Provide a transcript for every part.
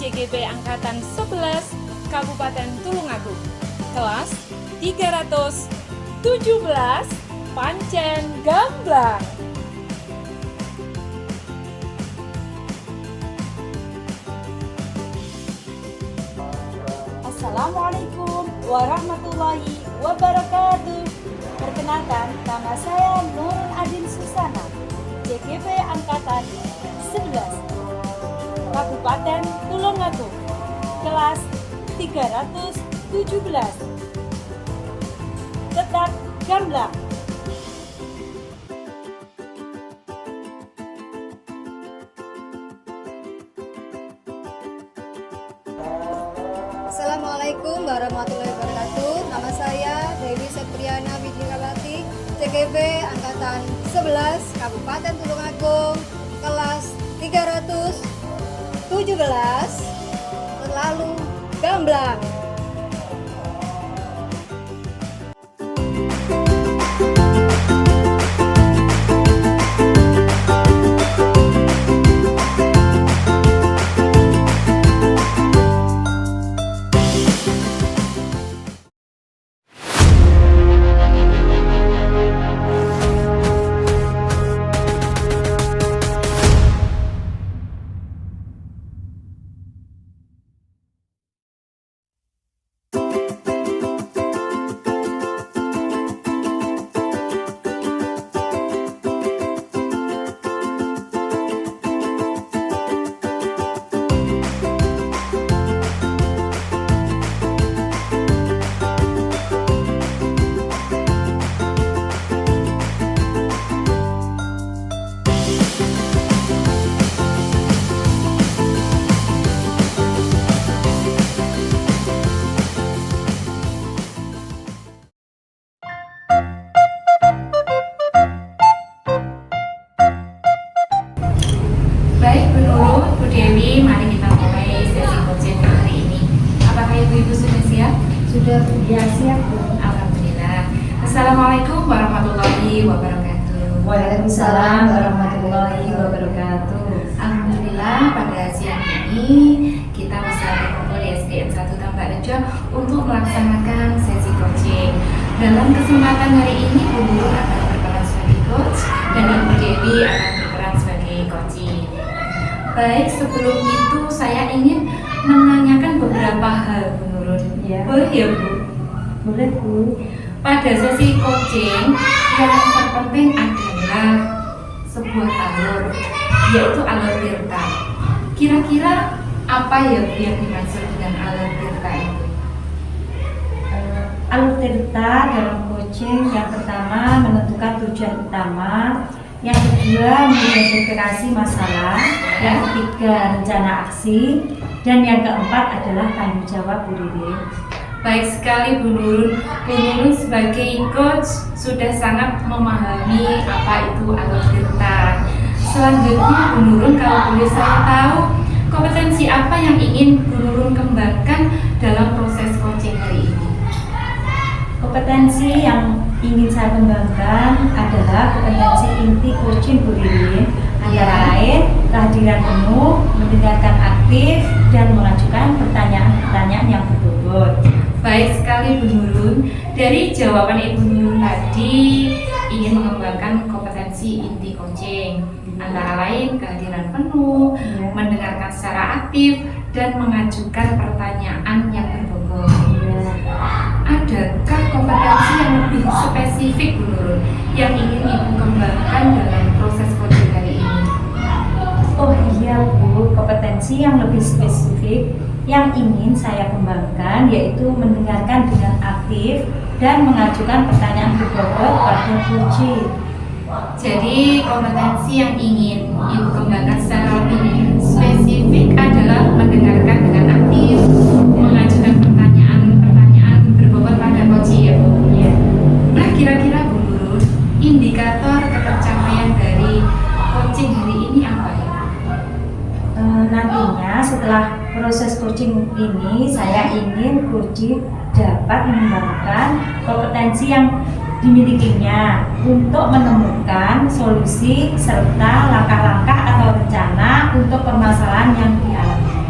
CGP Angkatan 11 Kabupaten Tulungagung. Kelas 317 Pancen Gamblang. Assalamualaikum warahmatullahi wabarakatuh. Perkenalkan, nama saya Nurul Adin Susana, CGP Angkatan 11 Kabupaten Tulungagung, kelas 317 Tetap Gamblang. Assalamualaikum warahmatullahi wabarakatuh. Nama saya Dewi Septriana Widikawati, CGP Angkatan 11 Kabupaten Tulungagung, kelas 317 Terlalu Gamblang. Baik Bu Nurul, Bu Dewi, mari kita mulai sesi coaching hari ini. Apakah Ibu-Ibu sudah siap? Sudah siap, Bu. Alhamdulillah. Assalamualaikum warahmatullahi wabarakatuh. Waalaikumsalam warahmatullahi wabarakatuh. Alhamdulillah pada siang ini kita bisa berkumpul di SDN 1 Tambak Rejo untuk melaksanakan sesi coaching. Dalam kesempatan hari ini Bu Nurul akan berperan sebagai coach dan Ibu Dewi akan berperan sebagai coaching. Baik, sebelum itu saya ingin menanyakan beberapa hal Bu Nurul. Ya. Boleh ya Bu? Boleh, Bu. Pada sesi coaching yang terpenting adalah sebuah alur, yaitu alur tirta. Kira-kira apa ya Bu yang dimaksud dengan alur tirta itu? Alur tirta dalam coaching yang pertama menentukan tujuan utama, yang kedua mengidentifikasi masalah, yang ketiga rencana aksi, dan yang keempat adalah tanggung jawab Bu Riri. Baik sekali Bu Nurul. Bu Nurul sebagai coach sudah sangat memahami apa itu alur tirta. Selanjutnya Bu Nurul, kalau boleh saya tahu, kompetensi apa yang ingin Bu Nurul kembangkan dalam proses coaching hari ini? Kompetensi yang ingin saya kembangkan adalah kompetensi inti coaching Bu Riri, antara lain kehadiran penuh, mendengarkan aktif, dan mengajukan pertanyaan-pertanyaan yang berbobot. Baik sekali Bu Nurul. Dari jawaban Ibu Nurul tadi ingin mengembangkan kompetensi inti coaching, antara lain kehadiran penuh, Ya. mendengarkan secara aktif, dan mengajukan pertanyaan yang berbobot. Adakah kompetensi yang lebih spesifik Bu Nurul yang ingin Ibu kembangkan dalam proses coaching hari ini? Oh iya Bu, kompetensi yang lebih spesifik yang ingin saya kembangkan yaitu mendengarkan dengan aktif dan mengajukan pertanyaan berbobot pada coaching. Jadi kompetensi yang ingin Ibu kembangkan secara lebih spesifik adalah mendengarkan dengan aktif, mengajukan pertanyaan berbobot pada coaching ya Bu. Ya. Nah kira-kira Bu Nurul, indikator ketercapaian dari coaching hari ini apa ya? Nantinya setelah proses coaching ini saya ingin coaching dapat mengembangkan kompetensi yang dimilikinya untuk menemukan solusi serta langkah-langkah atau rencana untuk permasalahan yang dialaminya.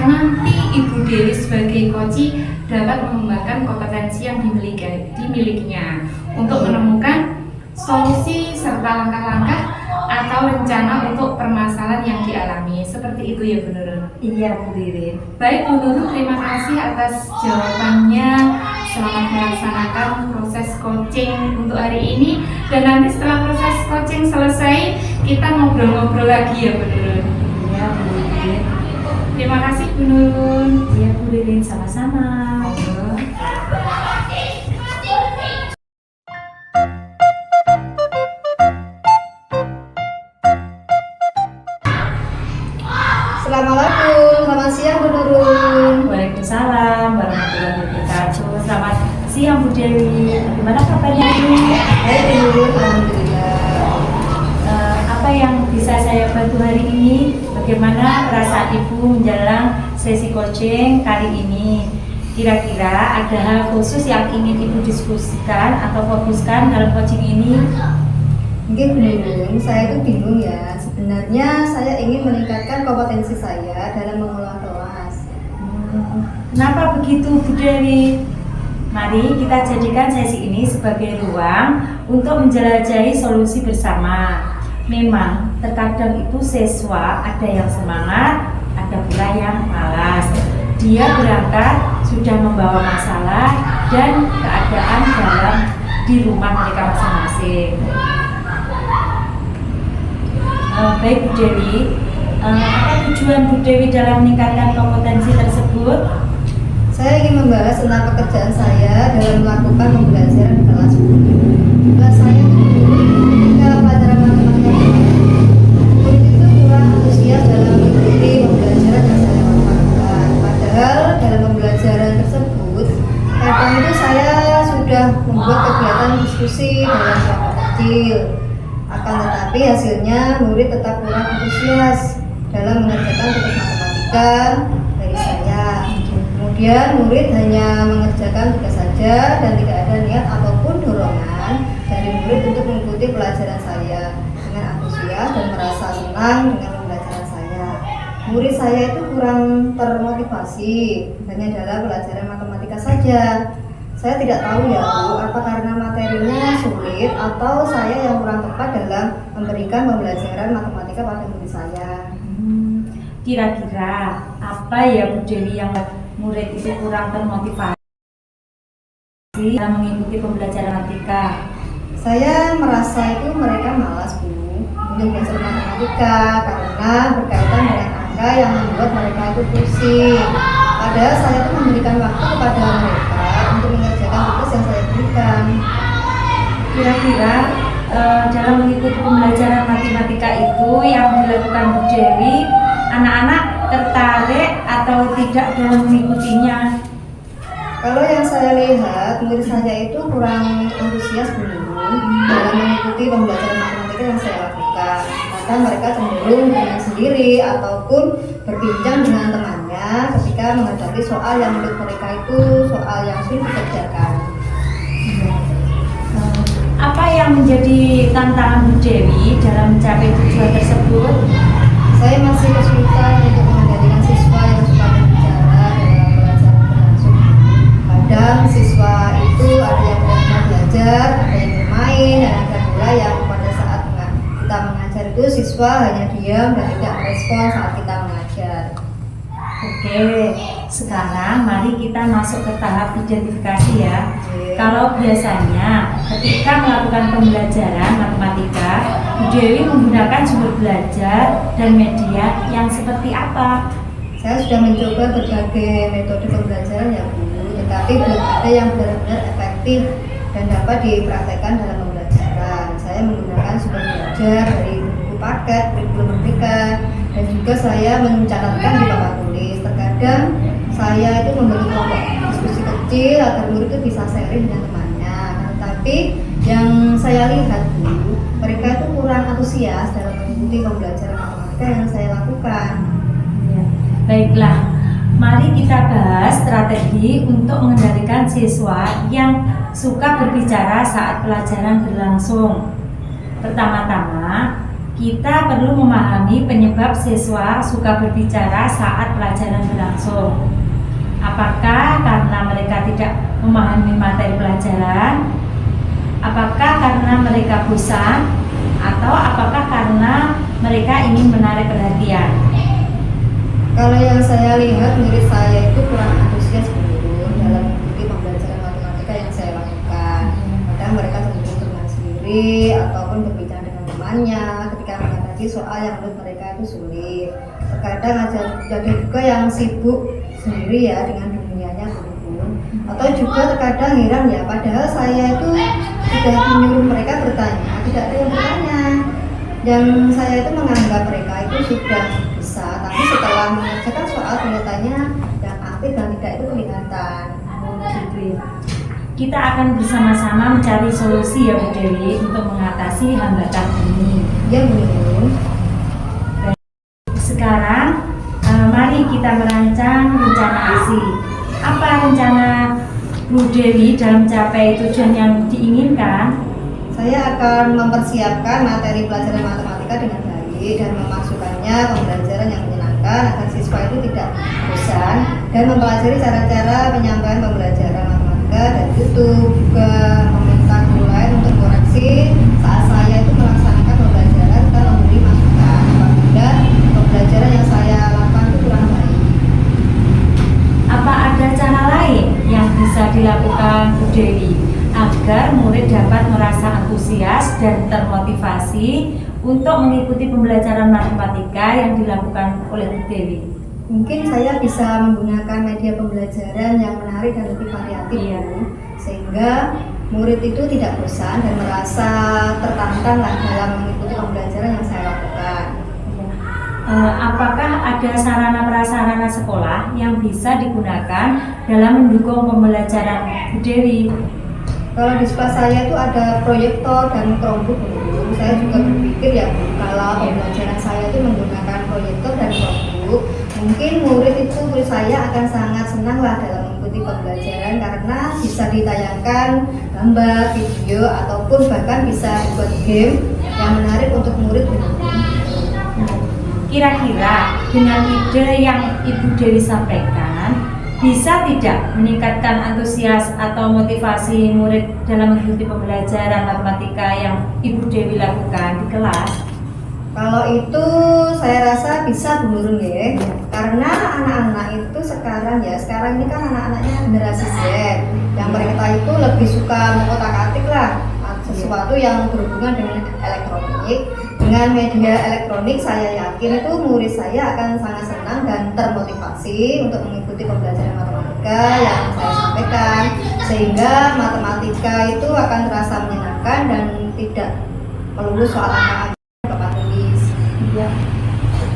nanti Ibu Dewi sebagai coach dapat mengembangkan kompetensi yang dimilikinya untuk menemukan solusi serta langkah-langkah atau rencana untuk permasalahan yang dialami. Seperti itu ya Bu Nurul? Iya Bu Ririn. Baik Bu Nurul, terima kasih atas jawabannya. Selamat melaksanakan proses coaching untuk hari ini. Dan nanti setelah proses coaching selesai, kita ngobrol-ngobrol lagi ya Bu Nurul? Iya Bu Ririn. Terima kasih Bu Nurul. Iya Bu Ririn, sama-sama. Assalamualaikum, selamat siang Bu Nurul. Waalaikumsalam warahmatullahi wabarakatuh. Selamat siang Bu Dewi. Gimana kabarnya ini? Baik Bu Nurul, alhamdulillah. Apa yang bisa saya bantu hari ini? Bagaimana perasaan Ibu menjelang sesi coaching kali ini? Kira-kira ada hal khusus yang ingin Ibu diskusikan atau fokuskan dalam coaching ini? Mungkin Bu Nurul, saya itu bingung ya. Sebenarnya saya ingin meningkatkan kompetensi saya dalam mengelola kelas. Kenapa begitu Bu Dewi? Mari kita jadikan sesi ini sebagai ruang untuk menjelajahi solusi bersama. Memang terkadang itu siswa ada yang semangat, ada pula yang malas. Dia berangkat sudah membawa masalah dan keadaan dalam di rumah mereka masing-masing. Baik Bu Dewi, apa tujuan Bu Dewi dalam meningkatkan kompetensi tersebut? Saya ingin membahas tentang pekerjaan saya dalam melakukan pembelajaran di kelas. Kelas saya itu ketika pelajaran matematika murid itu kurang antusias dalam mengikuti pembelajaran yang saya lakukan. Padahal dalam pembelajaran tersebut, kadang itu saya sudah membuat kegiatan diskusi dalam kelompok kecil. Akan tetapi hasilnya murid tetap kurang antusias dalam mengerjakan tugas matematika dari saya. Kemudian murid hanya mengerjakan tugas saja dan tidak ada niat ataupun dorongan dari murid untuk mengikuti pelajaran saya dengan antusias dan merasa senang dengan pembelajaran saya. Murid saya itu kurang termotivasi hanya dalam pelajaran matematika saja. Saya tidak tahu ya Bu, apa karena materinya sulit atau saya yang kurang tepat dalam memberikan pembelajaran matematika pada murid saya. Kira-kira apa ya Bu Dewi yang murid itu kurang termotivasi dalam mengikuti pembelajaran matematika? Saya merasa itu mereka malas Bu untuk belajar matematika karena berkaitan dengan angka yang membuat mereka itu pusing. Padahal saya itu memberikan waktu kepada mereka untuk mengerjakan tugas yang saya berikan. Kira-kira dalam mengikuti pembelajaran matematika itu yang dilakukan Bu Dewi, anak-anak tertarik atau tidak dalam mengikutinya? Kalau yang saya lihat, murid saya itu kurang antusias dalam mengikuti pembelajaran matematika yang saya lakukan. Bahkan mereka cenderung dengan sendiri ataupun berbincang dengan temannya ketika menghadapi soal yang menurut mereka itu soal yang sulit dikerjakan. Apa yang menjadi tantangan Bu Dewi dalam mencapai tujuan tersebut? Saya masih kesulitan untuk mengendalikan siswa yang suka berbicara dalam pelajaran berlangsung. Kadang siswa itu ada yang benar-benar belajar, ada yang bermain, dan ada pula yang pada saat kita mengajar itu siswa hanya diam dan tidak merespon saat kita mengajar. Oke, sekarang mari kita masuk ke tahap identifikasi ya. Kalau biasanya ketika melakukan pembelajaran matematika, Bu Dewi menggunakan sumber belajar dan media yang seperti apa? Saya sudah mencoba berbagai metode pembelajaran ya Bu, tetapi belum ada yang benar-benar efektif dan dapat dipraktekkan dalam pembelajaran. Saya menggunakan sumber belajar dari buku paket, kurikulum merdeka, dan juga saya mencatatkan di papan tulis. Terkadang saya itu membentuk kelompok diskusi kecil agar murid itu bisa sharing dengan temannya. Tetapi yang saya lihat Bu, mereka itu kurang antusias dalam mengikuti pembelajaran matematika yang saya lakukan. Ya. Baiklah, mari kita bahas strategi untuk mengendalikan siswa yang suka berbicara saat pelajaran berlangsung. Pertama-tama, kita perlu memahami penyebab siswa suka berbicara saat pelajaran berlangsung? Apakah karena mereka tidak memahami materi pelajaran? Apakah karena mereka bosan? Atau apakah karena mereka ingin menarik perhatian? Kalau yang saya lihat, murid saya itu kurang antusias dulu dalam mengikuti pembelajaran matematika yang saya lakukan. Kadang mereka cenderung bermain sendiri ataupun berbicara dengan temannya ketika menghadapi soal yang menurut mereka itu sulit. Terkadang ada juga yang sibuk sendiri ya dengan dunianya pun, atau juga terkadang heran ya, padahal saya itu sudah menyuruh mereka bertanya, tidak ada yang bertanya. Yang saya itu menganggap mereka itu sudah bisa, tapi setelah mengerjakan soal kelihatannya yang aktif dan tidak itu kelihatan. Gitu ya. Kita akan bersama-sama mencari solusi ya Bu Dewi untuk mengatasi hambatan ini. Ya Bu. Sekarang mari kita merancang rencana aksi. Apa rencana Bu Dewi dalam mencapai tujuan yang diinginkan? Saya akan mempersiapkan materi pelajaran matematika dengan baik dan memasukkannya pembelajaran yang menyenangkan agar siswa itu tidak bosan dan mempelajari cara-cara penyampaian pembelajaran matematika, dan itu juga meminta guru lain untuk koreksi saat saya itu melaksanakan pembelajaran dan memberi masukan apabila pembelajaran yang saya lakukan itu kurang baik. Apa ada cara lain yang bisa dilakukan Bu Dewi agar murid dapat merasa antusias dan termotivasi untuk mengikuti pembelajaran matematika yang dilakukan oleh Bu Dewi? Mungkin saya bisa menggunakan media pembelajaran yang menarik dan lebih variatif, Iya. Bu, sehingga murid itu tidak bosan dan merasa tertantang lah dalam mengikuti pembelajaran yang saya lakukan. Apakah ada sarana prasarana sekolah yang bisa digunakan dalam mendukung pembelajaran Bu Dewi? Kalau di sekolah saya itu ada proyektor dan Chromebook, Bu. Saya juga berpikir ya, Bu, kalau pembelajaran saya itu menggunakan proyektor dan Chromebook, mungkin murid saya akan sangat senang lah dalam mengikuti pembelajaran karena bisa ditayangkan gambar, video, ataupun bahkan bisa dibuat game yang menarik untuk murid. Kira-kira dengan ide yang Ibu Dewi sampaikan, bisa tidak meningkatkan antusias atau motivasi murid dalam mengikuti pembelajaran matematika yang Ibu Dewi lakukan di kelas? Kalau itu saya rasa bisa menurun ya, karena anak-anak itu sekarang ini kan anak-anaknya generasi Z, yang mereka itu lebih suka mengotak-atik lah sesuatu yang berhubungan dengan elektronik. Dengan media elektronik saya yakin itu murid saya akan sangat senang dan termotivasi untuk mengikuti pembelajaran matematika yang saya sampaikan, sehingga matematika itu akan terasa menyenangkan dan tidak melulu soal angka papan tulis. Ya,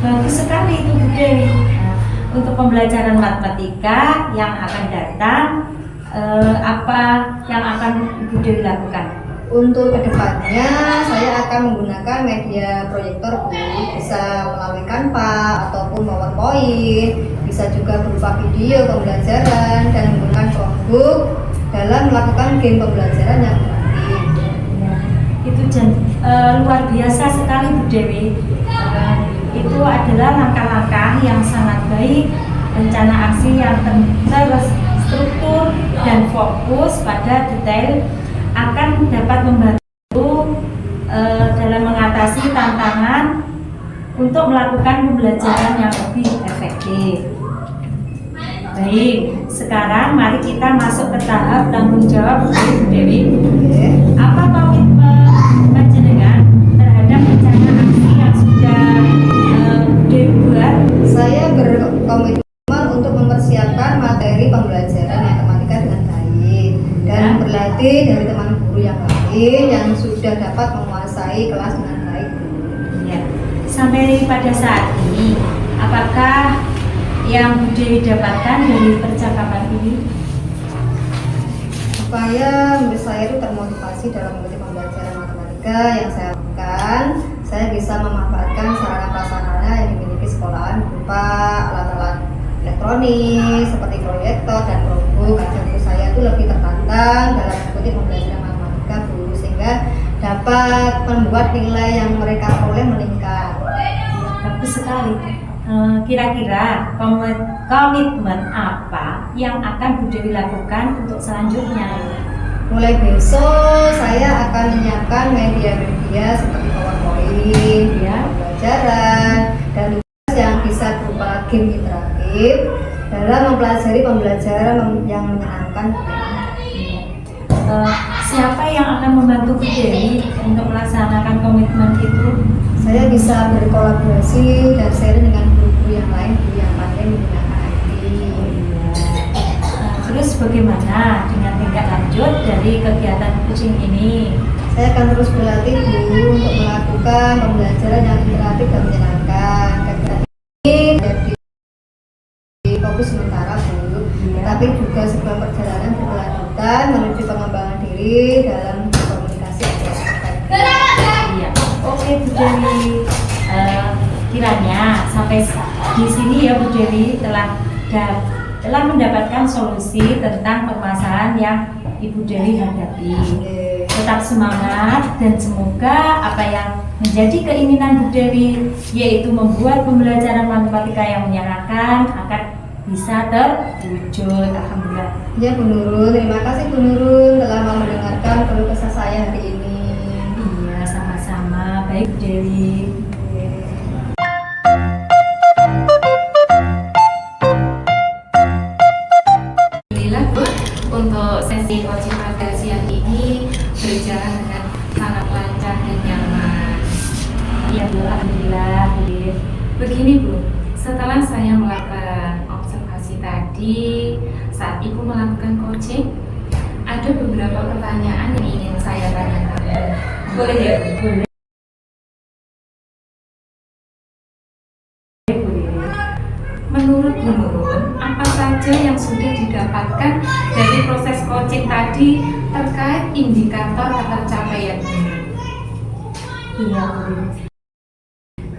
bagus sekali itu Bu Dewi. Untuk pembelajaran matematika yang akan datang, apa yang akan Ibu Dewi lakukan? Untuk kedepannya saya akan menggunakan media proyektor, Bu, bisa melalui Canva ataupun PowerPoint, bisa juga berupa video pembelajaran dan menggunakan Chromebook dalam melakukan game pembelajaran yang menarik. Ya, itu luar biasa sekali Bu Dewi. Itu adalah langkah-langkah yang sangat baik, rencana aksi yang terstruktur dan fokus pada detail akan dapat membantu dalam mengatasi tantangan untuk melakukan pembelajaran yang lebih efektif. Baik, sekarang mari kita masuk ke tahap tanggung jawab Bu Dewi. Apa komitmen panjenengan terhadap rencana aksi yang sudah Bu Dewi buat? Saya berkomitmen untuk mempersiapkan materi pembelajaran matematika dengan baik dan berlatih dari teman guru yang lain yang sudah dapat menguasai kelas dengan baik. Ya. Sampai pada saat ini, apakah yang Bu Dewi dapatkan dari percakapan ini? Supaya murid saya itu termotivasi dalam mengikuti pembelajaran matematika yang saya lakukan, saya bisa memanfaatkan sarana prasarana yang dimiliki sekolahan berupa alat-alat elektronik seperti proyektor dan Chromebook agar guru saya itu lebih tertantang dalam mengikuti pembelajaran matematika, Bu, sehingga dapat membuat nilai yang mereka peroleh meningkat. Bagus sekali. Kira-kira komitmen apa yang akan Bu Dewi lakukan untuk selanjutnya? Mulai besok saya akan menyiapkan media-media seperti PowerPoint, Ya. pembelajaran, dan tugas yang bisa berupa game interaktif dalam mempelajari pembelajaran yang menyenangkan. Siapa yang akan membantu Bu Dewi untuk melaksanakan komitmen itu? Saya bisa berkolaborasi dan sharing dengan guru-guru yang lain, guru yang pandai menggunakan IT. Terus bagaimana dengan tindak lanjut dari kegiatan coaching ini? Saya akan terus berlatih dulu untuk melakukan pembelajaran yang interaktif dan menyenangkan. Kegiatan ini jadi fokus sementara dulu, tapi juga sebuah perjalanan berkelanjutan menuju pengembangan diri dalam komunikasi antar Iya. Oke Bu Dewi. Kiranya sampai di sini ya Bu Dewi telah mendapatkan solusi tentang permasalahan yang Ibu Dewi hadapi. Tetap semangat dan semoga apa yang menjadi keinginan Bu Dewi, yaitu membuat pembelajaran matematika yang menyenangkan, akan bisa terwujud. Alhamdulillah. Ya Bu Nurul, terima kasih Bu Nurul telah mau mendengarkan keluh kesah saya hari ini. Iya, sama-sama. Baik Bu Dewi. Alhamdulillah Bu, untuk sesi coaching pada siang ini berjalan dengan sangat lancar dan nyaman. Iya Bu, alhamdulillah Bu Dewi. Begini Bu, setelah saya melakukan observasi tadi saat Ibu melakukan coaching, ada beberapa pertanyaan yang ingin saya tanyakan. Boleh ya Bu? Boleh. Menurut Bu Nurul, apa saja yang sudah didapatkan dari proses coaching tadi terkait indikator ketercapaian ini? Iya Bu.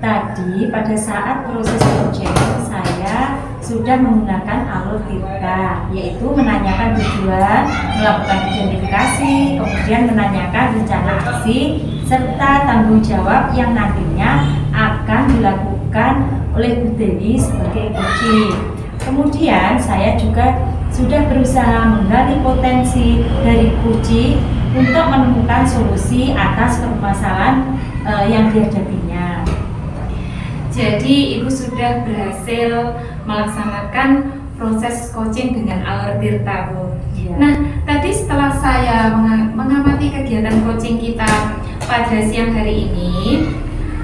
Tadi pada saat proses coaching saya sudah menggunakan alur Tirta, yaitu menanyakan tujuan, melakukan identifikasi, kemudian menanyakan rencana aksi, serta tanggung jawab yang nantinya akan dilakukan oleh Bu Dewi sebagai coaching. Kemudian saya juga sudah berusaha menggali potensi dari coaching untuk menemukan solusi atas permasalahan yang dihadapinya. Jadi Ibu sudah berhasil melaksanakan proses coaching dengan alur Tirta Bu. Ya. Nah, tadi setelah saya mengamati kegiatan coaching kita pada siang hari ini,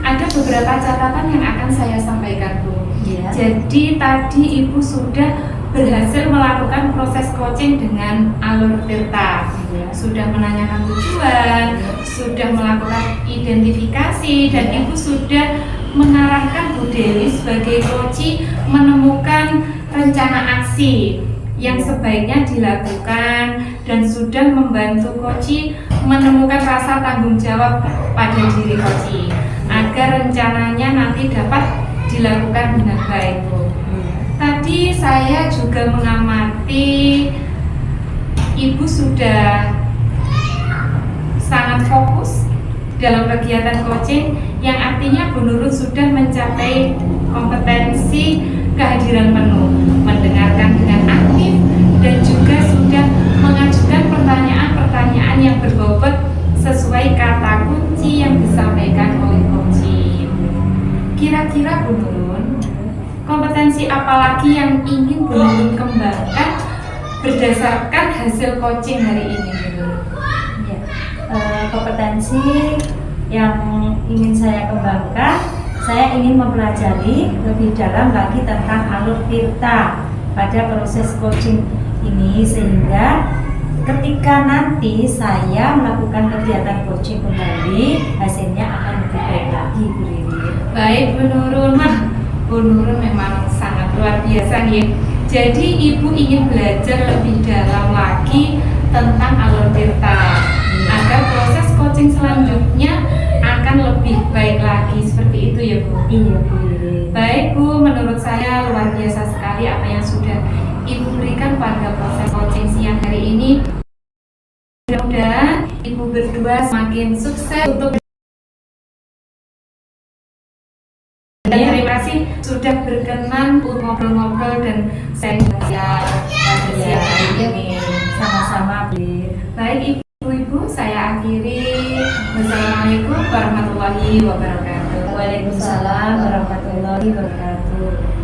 ada beberapa catatan yang akan saya sampaikan Bu. Ya. Jadi tadi Ibu sudah berhasil melakukan proses coaching dengan alur Tirta. Ya. Sudah menanyakan tujuan, sudah melakukan identifikasi, dan Ibu sudah mengarahkan Bu Dewi sebagai coach menemukan rencana aksi yang sebaiknya dilakukan, dan sudah membantu coach menemukan rasa tanggung jawab pada diri coach agar rencananya nanti dapat dilakukan dengan baik Bu. Tadi saya juga mengamati Ibu sudah sangat fokus dalam kegiatan coaching, yang artinya Bu Nurul sudah mencapai kompetensi kehadiran penuh, mendengarkan dengan aktif, dan juga sudah mengajukan pertanyaan-pertanyaan yang berbobot sesuai kata kunci yang disampaikan oleh coaching. Kira-kira Bu Nurul, kompetensi apa lagi yang ingin Bu Nurul kembangkan berdasarkan hasil coaching hari ini Bu Nurul? Ya. Kompetensi yang ingin saya kembangkan, saya ingin mempelajari lebih dalam lagi tentang alur Tirta pada proses coaching ini, sehingga ketika nanti saya melakukan kegiatan coaching kembali, hasilnya akan lebih baik lagi Bu Dewi. Baik Bu Nurul, Bu Nurul memang sangat luar biasa nih. Jadi Ibu ingin belajar lebih dalam lagi tentang alur Tirta agar proses coaching selanjutnya akan lebih baik lagi, seperti itu ya Bu? Iya Bu Dewi. Baik Bu, menurut saya luar biasa sekali apa yang sudah Ibu berikan pada proses coaching siang hari ini. Mudah-mudahan Ibu berdua semakin sukses untuk. Dan terima kasih sudah sudah berkenan untuk ngobrol-ngobrol dan sharing pada siang hari ini. Sama-sama, Bu. Baik Ibu-Ibu, saya akhiri. Wassalamualaikum warahmatullahi wabarakatuh. Waalaikumsalam warahmatullahi wabarakatuh.